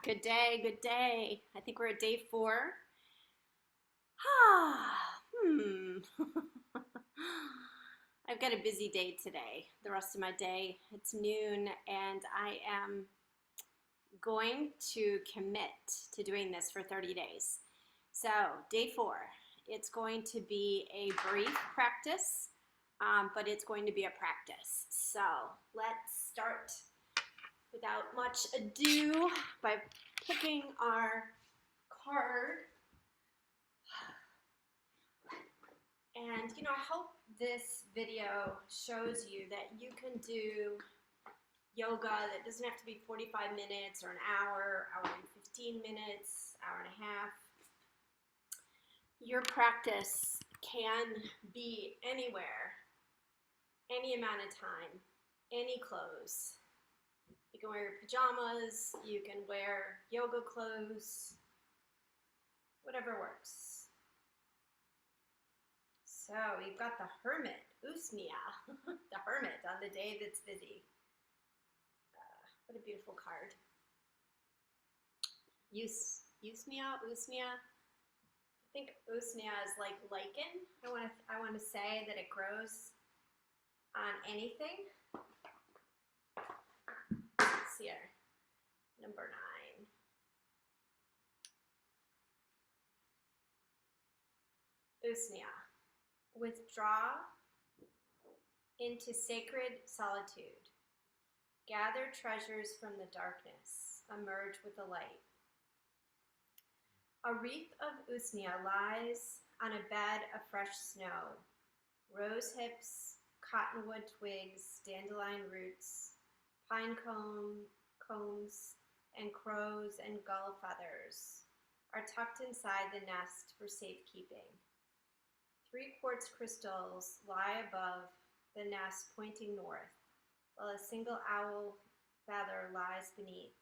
Good day, good day. I think we're at day 4. Hmm. I've got a busy day today, the rest of my day. It's noon, and I am going to commit to doing this for 30 days. So, day 4, it's going to be a brief practice, but it's going to be a practice. So, let's start without much ado by picking our card. And I hope this video shows you that you can do yoga that doesn't have to be 45 minutes or an hour and 15 minutes, hour and a half. Your practice can be anywhere, any amount of time, any clothes. You can wear your pajamas, you can wear yoga clothes, whatever works. So we've got the Hermit, Usmia, the Hermit on the day that's busy. What a beautiful card. Usmia. I think Usmia is like lichen. I want to say that it grows on anything. Let's see here. Number 9. Usmia. Withdraw into sacred solitude. Gather treasures from the darkness. Emerge with the light. A wreath of usmia lies on a bed of fresh snow. Rose hips, cottonwood twigs, dandelion roots, pine cones, and crows and gull feathers are tucked inside the nest for safekeeping. 3 quartz crystals lie above the nest pointing north, while a single owl feather lies beneath.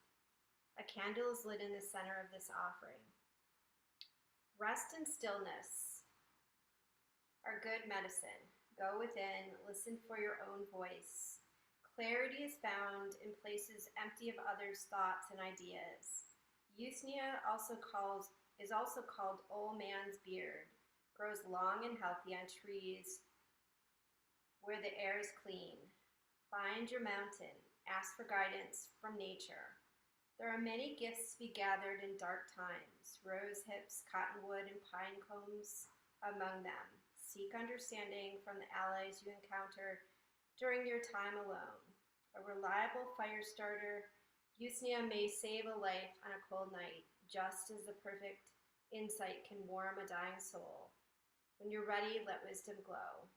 A candle is lit in the center of this offering. Rest and stillness are good medicine. Go within, listen for your own voice. Clarity is found in places empty of others' thoughts and ideas. Usmia is also called old man's beard. Grows long and healthy on trees where the air is clean. Find your mountain. Ask for guidance from nature. There are many gifts to be gathered in dark times. Rose hips, cottonwood, and pine cones among them. Seek understanding from the allies you encounter during your time alone. A reliable fire starter, Usmia may save a life on a cold night, just as the perfect insight can warm a dying soul. When you're ready, let wisdom glow.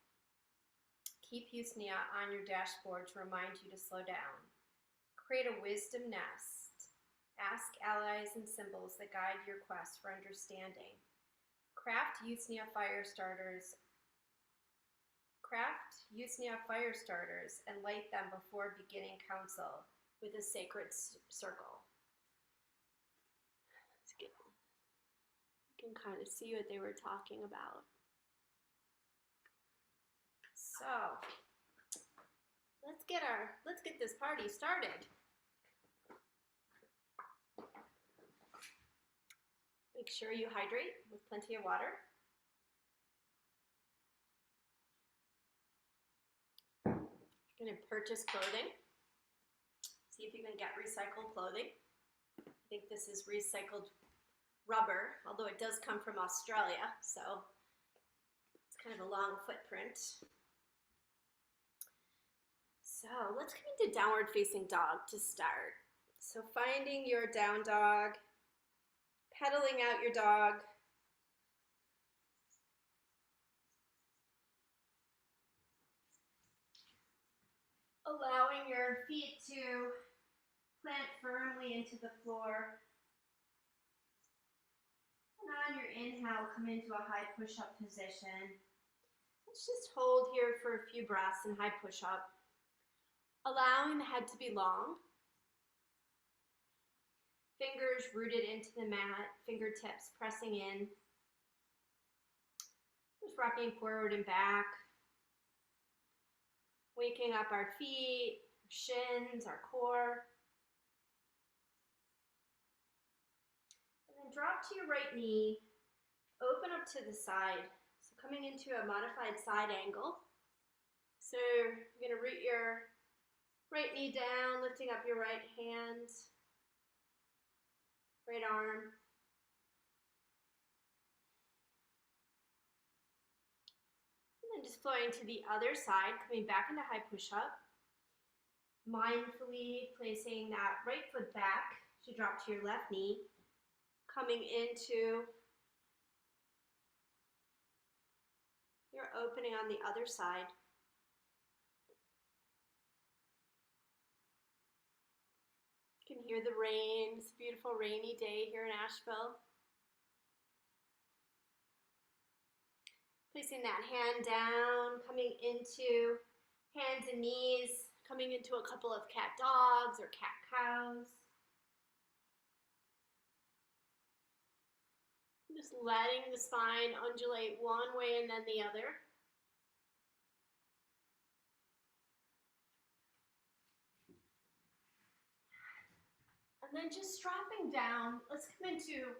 Keep Usmia on your dashboard to remind you to slow down. Create a wisdom nest. Ask allies and symbols that guide your quest for understanding. Craft Usmia fire starters and light them before beginning council with a sacred circle. You can kind of see what they were talking about. So, let's get this party started. Make sure you hydrate with plenty of water. You're going to purchase clothing. See if you can get recycled clothing. I think this is recycled rubber, although it does come from Australia, so it's kind of a long footprint. So let's come into downward facing dog to start. So finding your down dog, pedaling out your dog. Allowing your feet to plant firmly into the floor. And on your inhale, come into a high push-up position. Let's just hold here for a few breaths in high push-up. Allowing the head to be long. Fingers rooted into the mat, fingertips pressing in. Just rocking forward and back. Waking up our feet, shins, our core. drop to your right knee, open up to the side. So coming into a modified side angle. So you're going to root your right knee down, lifting up your right hand, right arm. And then just flowing to the other side, coming back into high push-up. Mindfully placing that right foot back to drop to your left knee, coming into your opening on the other side. You can hear the rain. It's a beautiful rainy day here in Asheville. Placing that hand down, coming into hands and knees, coming into a couple of cat dogs or cat cows. Just letting the spine undulate one way and then the other. And then just dropping down, let's come into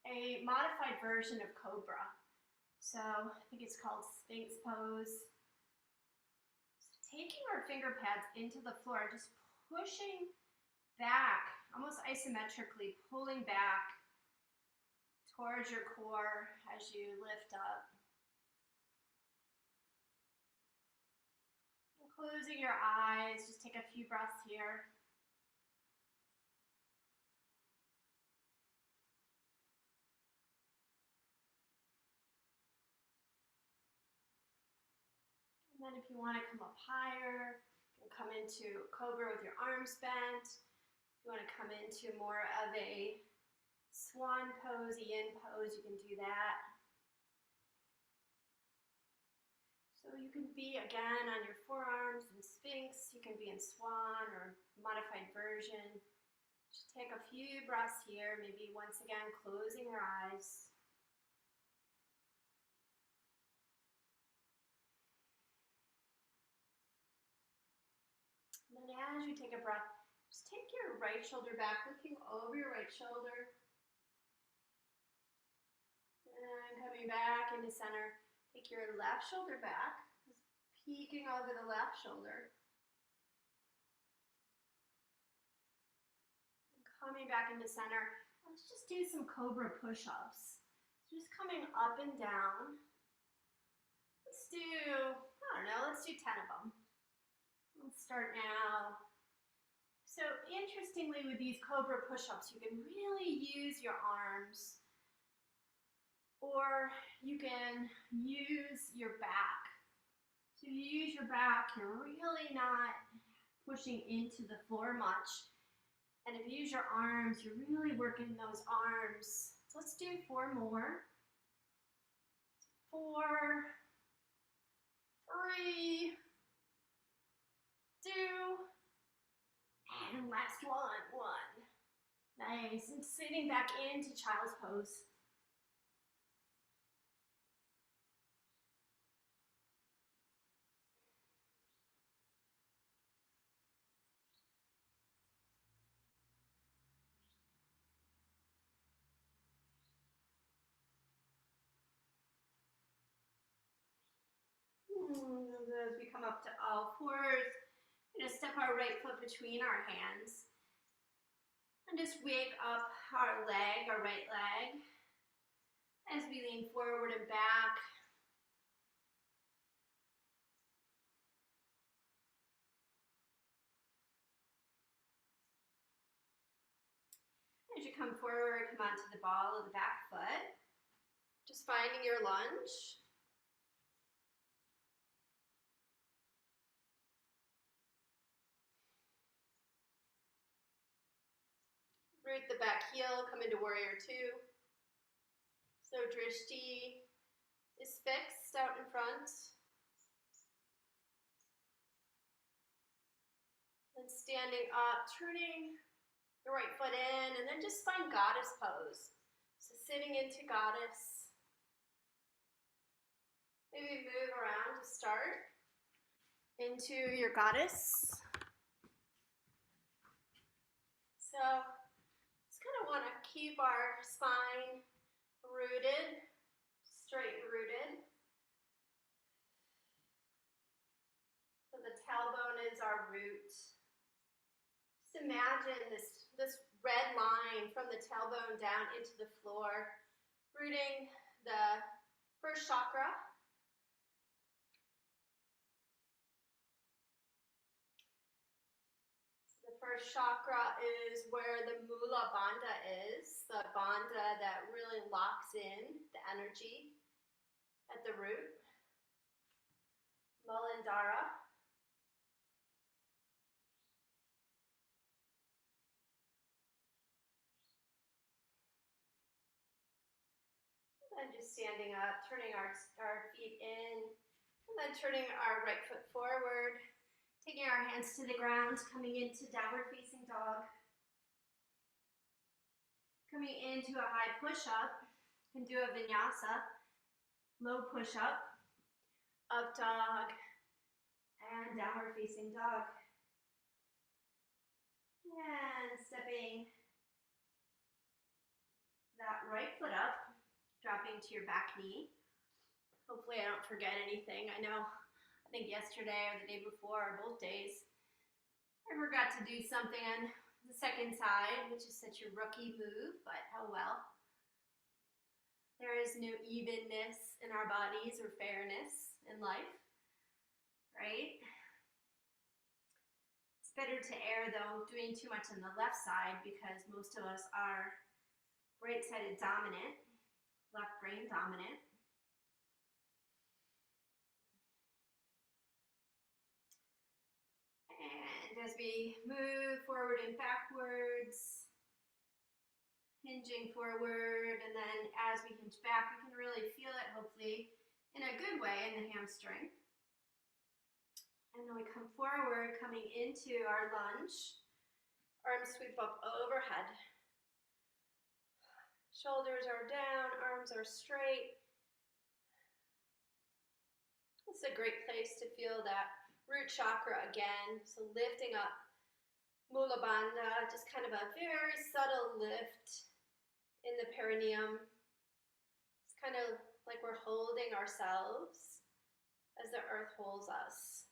a modified version of Cobra. So I think it's called Sphinx pose. So taking our finger pads into the floor, just pushing back, almost isometrically pulling back towards your core as you lift up. And closing your eyes, just take a few breaths here. And then if you want to come up higher, you can come into Cobra with your arms bent. If you want to come into more of a swan pose, yin pose, you can do that. So you can be, again, on your forearms in Sphinx. You can be in swan or modified version. Just take a few breaths here, maybe once again closing your eyes. And then as you take a breath, just take your right shoulder back, looking over your right shoulder. And coming back into center, take your left shoulder back, just peeking over the left shoulder. And coming back into center, let's just do some Cobra push-ups. Just coming up and down. Let's do, I don't know, let's do 10 of them. Let's start now. So interestingly, with these Cobra push-ups, you can really use your arms, or you can use your back. So if you use your back, you're really not pushing into the floor much. And if you use your arms, you're really working those arms. So let's do 4 more. 4, 3, 2, and last one. Nice, and sitting back into child's pose. As we come up to all fours, we're going to step our right foot between our hands and just wake up our leg, our right leg, as we lean forward and back. As you come forward, come onto the ball of the back foot, just finding your lunge. Root the back heel, come into warrior 2. So drishti is fixed out in front. Then standing up, turning the right foot in, and then just find goddess pose. So sitting into goddess. Maybe move around to start into your goddess. So just kind of want to keep our spine rooted, straight rooted. So the tailbone is our root. Just imagine this red line from the tailbone down into the floor, rooting the first chakra. The first chakra is where the Mula Bandha is, the bandha that really locks in the energy at the root. Muladhara. And just standing up, turning our feet in, and then turning our right foot forward, taking our hands to the ground, coming into downward facing dog. Coming into a high push-up, you can do a vinyasa, low push-up, up dog, and downward facing dog. And stepping that right foot up, dropping to your back knee. Hopefully I don't forget anything. I think yesterday or the day before, or both days, I forgot to do something on the second side, which is such a rookie move, but oh well. There is no evenness in our bodies or fairness in life, right? It's better to err though, doing too much on the left side because most of us are right-sided dominant, left brain dominant. And as we move forward and backwards, hinging forward, and then as we hinge back, we can really feel it, hopefully, in a good way in the hamstring. And then we come forward, coming into our lunge. Arms sweep up overhead. Shoulders are down, arms are straight. It's a great place to feel that root chakra again. So lifting up Mula Bandha, just kind of a very subtle lift in the perineum. It's kind of like we're holding ourselves as the earth holds us.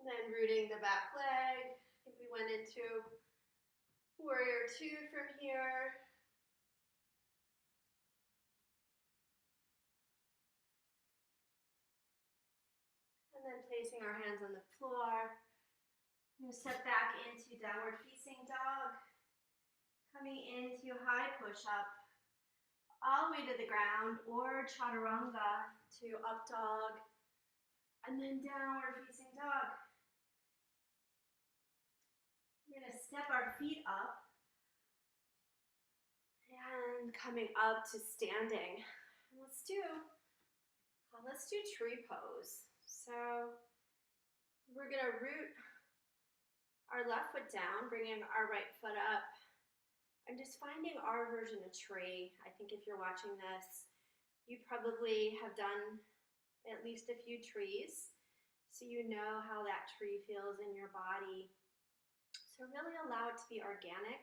And then rooting the back leg. I think we went into warrior two from here. And then placing our hands on the floor. I'm going to step back into downward facing dog. Coming into high push-up. All the way to the ground, or chaturanga to up dog. And then downward facing dog. We're going to step our feet up and coming up to standing. Let's do tree pose. So we're going to root our left foot down, bringing our right foot up. I'm just finding our version of tree. I think if you're watching this, you probably have done at least a few trees, so you know how that tree feels in your body. So really allow it to be organic,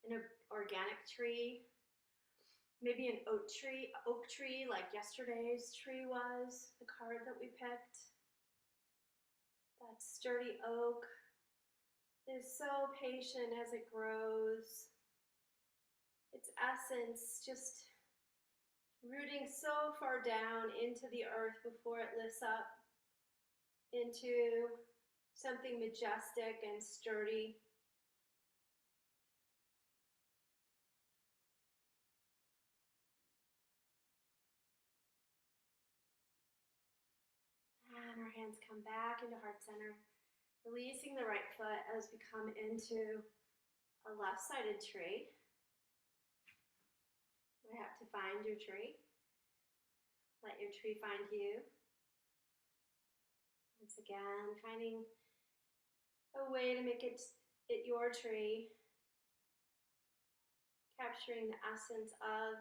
an organic tree, maybe an oak tree like yesterday's tree was, the card that we picked. That sturdy oak is so patient as it grows. Its essence just rooting so far down into the earth before it lifts up into something majestic and sturdy. And our hands come back into heart center, releasing the right foot as we come into a left-sided tree. You have to find your tree. Let your tree find you. Once again, finding a way to make it your tree. Capturing the essence of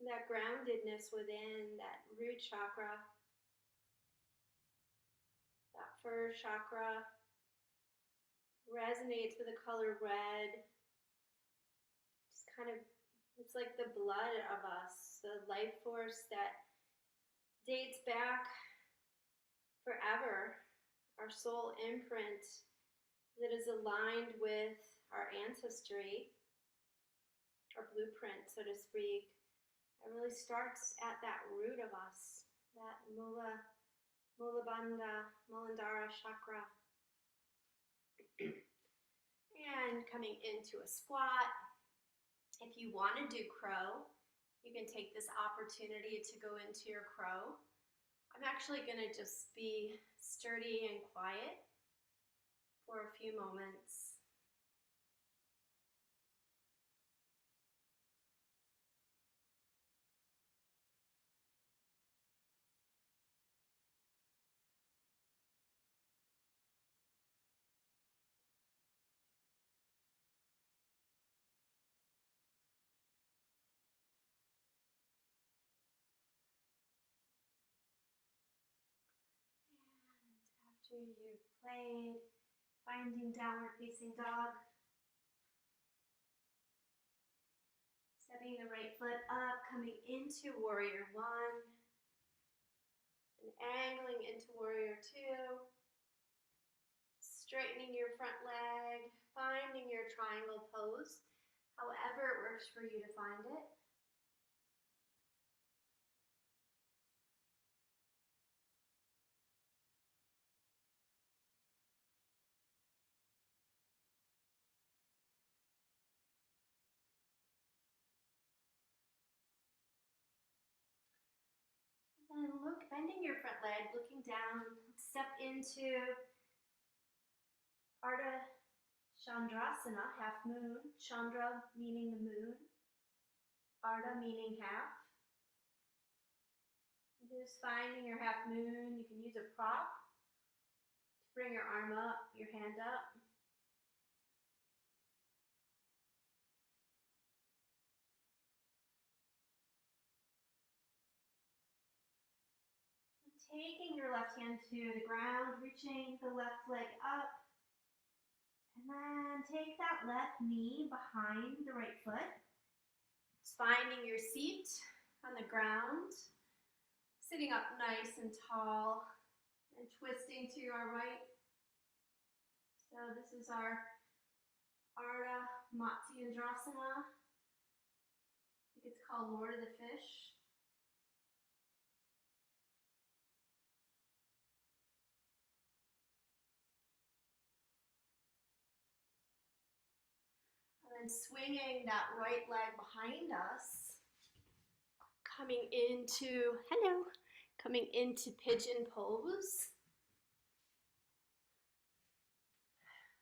that groundedness within that root chakra. first chakra resonates with the color red. Just kind of, it's like the blood of us, the life force that dates back forever, our soul imprint that is aligned with our ancestry, our blueprint, so to speak. It really starts at that root of us, that Muladhara chakra. And coming into a squat. If you want to do crow, you can take this opportunity to go into your crow. I'm actually going to just be sturdy and quiet for a few moments. After you've played, finding downward facing dog, stepping the right foot up, coming into warrior one, and angling into warrior two, straightening your front leg, finding your triangle pose, however it works for you to find it. And look, bending your front leg, looking down, step into Ardha Chandrasana, half moon. Chandra meaning the moon, Ardha meaning half. Just finding your half moon. You can use a prop to bring your arm up, your hand up. Taking your left hand to the ground, reaching the left leg up, and then take that left knee behind the right foot. Just finding your seat on the ground, sitting up nice and tall, and twisting to your right. So this is our Ardha Matsyendrasana. I think it's called Lord of the Fish. And swinging that right leg behind us, coming into pigeon pose.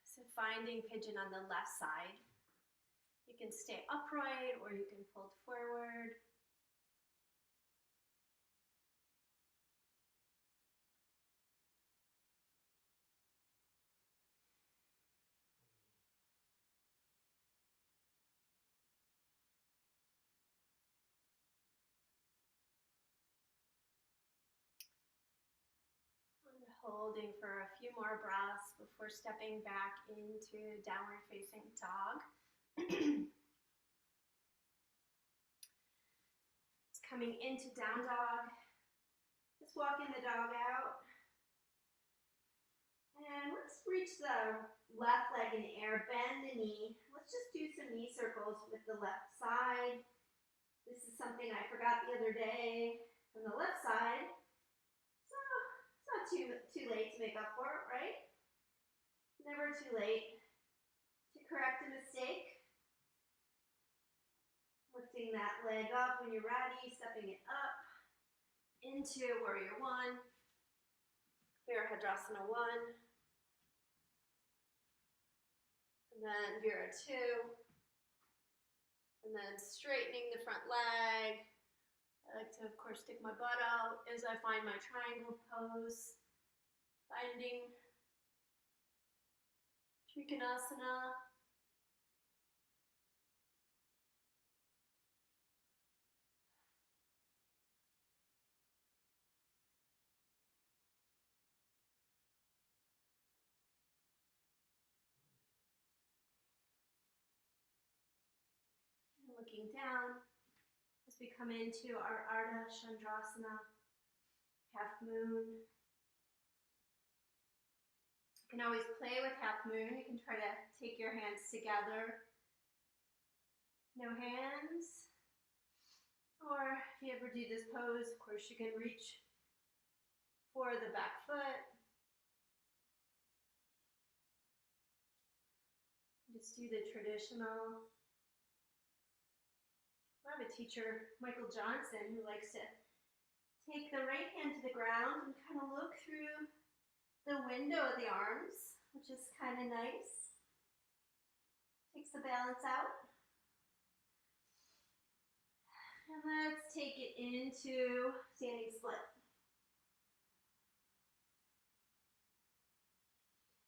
So finding pigeon on the left side. You can stay upright or you can fold forward. Holding for a few more breaths before stepping back into downward facing dog. It's coming into down dog. Just walking the dog out. And let's reach the left leg in the air, bend the knee. Let's just do some knee circles with the left side. This is something I forgot the other day on the left side. Too late to make up for it, right? Never too late to correct a mistake. Lifting that leg up when you're ready, stepping it up into warrior one, Virabhadrasana 1, and then Vira 2, and then straightening the front leg. I like to, of course, stick my butt out as I find my triangle pose. Finding Trikonasana. sinking down as we come into our Ardha Chandrasana, half moon. You can always play with half moon. You can try to take your hands together. No hands. Or if you ever do this pose, of course you can reach for the back foot. Just do the traditional. I have a teacher, Michael Johnson, who likes to take the right hand to the ground and kind of look through the window of the arms, which is kind of nice. Takes the balance out. And let's take it into standing split.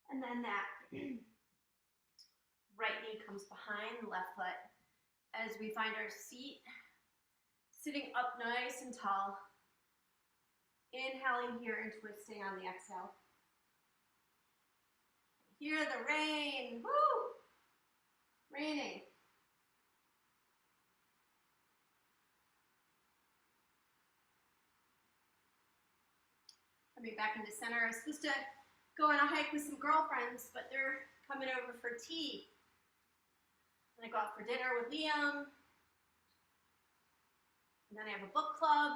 And then that right knee comes behind the left foot as we find our seat, sitting up nice and tall. Inhaling here and twisting on the exhale. Hear the rain, woo! Raining. Coming back into center. I was supposed to go on a hike with some girlfriends, but they're coming over for tea. And I go out for dinner with Liam. And then I have a book club.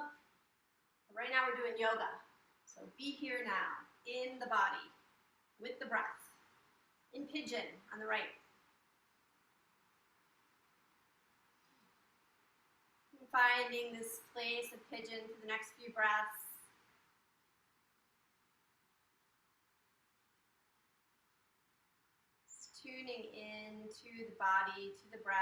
But right now we're doing yoga. So be here now, in the body, with the breath. In pigeon on the right. And finding this place of pigeon for the next few breaths. Tuning in to the body, to the breath.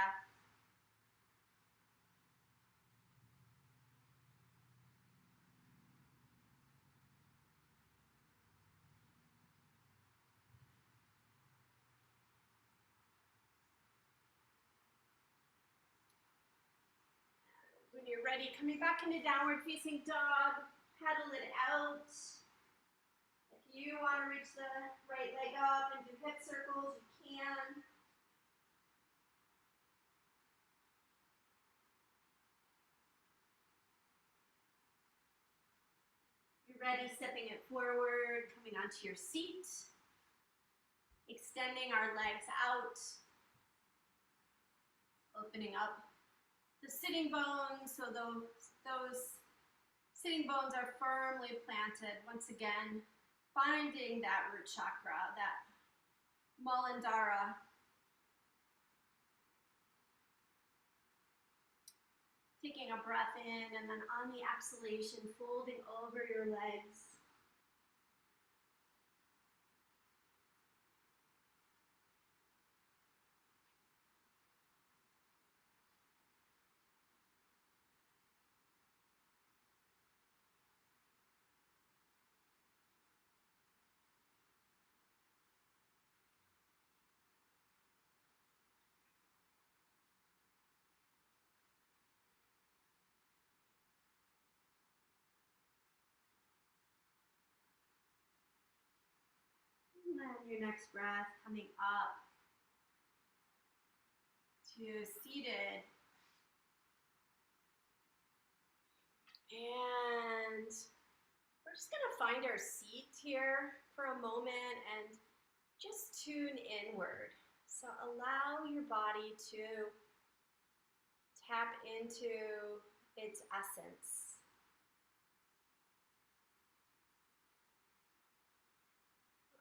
When you're ready, coming back into downward facing dog, paddle it out. If you want to reach the right leg up and do hip circles, you can. You're ready, stepping it forward, coming onto your seat. Extending our legs out. Opening up the sitting bones, so those sitting bones are firmly planted. Once again, finding that root chakra, that Muladhara. Taking a breath in, and then on the exhalation, folding over your legs. And then your next breath coming up to seated. And we're just going to find our seat here for a moment and just tune inward. So allow your body to tap into its essence.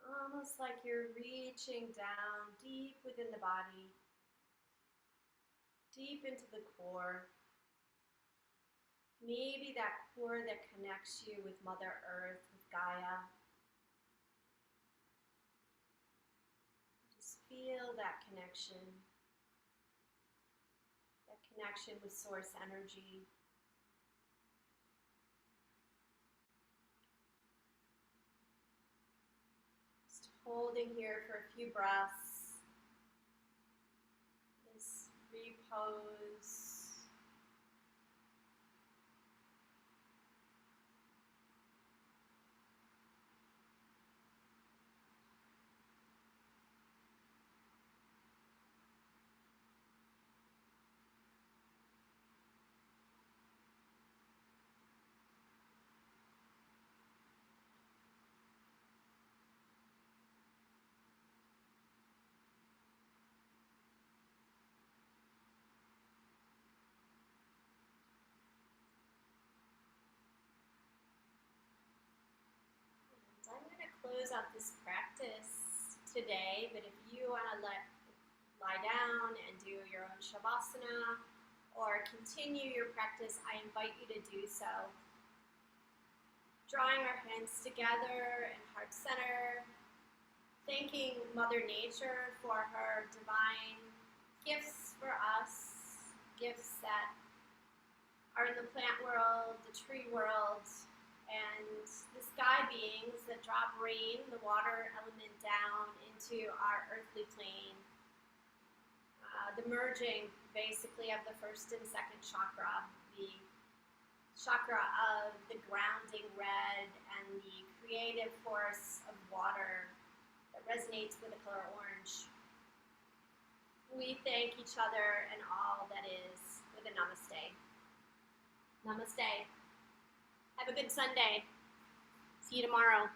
Almost like you're reaching down deep within the body, deep into the core. Maybe that core that connects you with Mother Earth, with Gaia. Just feel that connection with source energy. Just holding here for a few breaths. This repose. close out this practice today, but if you want to lie down and do your own Shavasana or continue your practice, I invite you to do so. Drawing our hands together in heart center, thanking Mother Nature for her divine gifts for us, gifts that are in the plant world, the tree world, and the sky beings that drop rain, the water element, down into our earthly plane. The merging, basically, of the first and second chakra, the chakra of the grounding red and the creative force of water that resonates with the color orange. We thank each other and all that is with a namaste. Namaste. Have a good Sunday. See you tomorrow.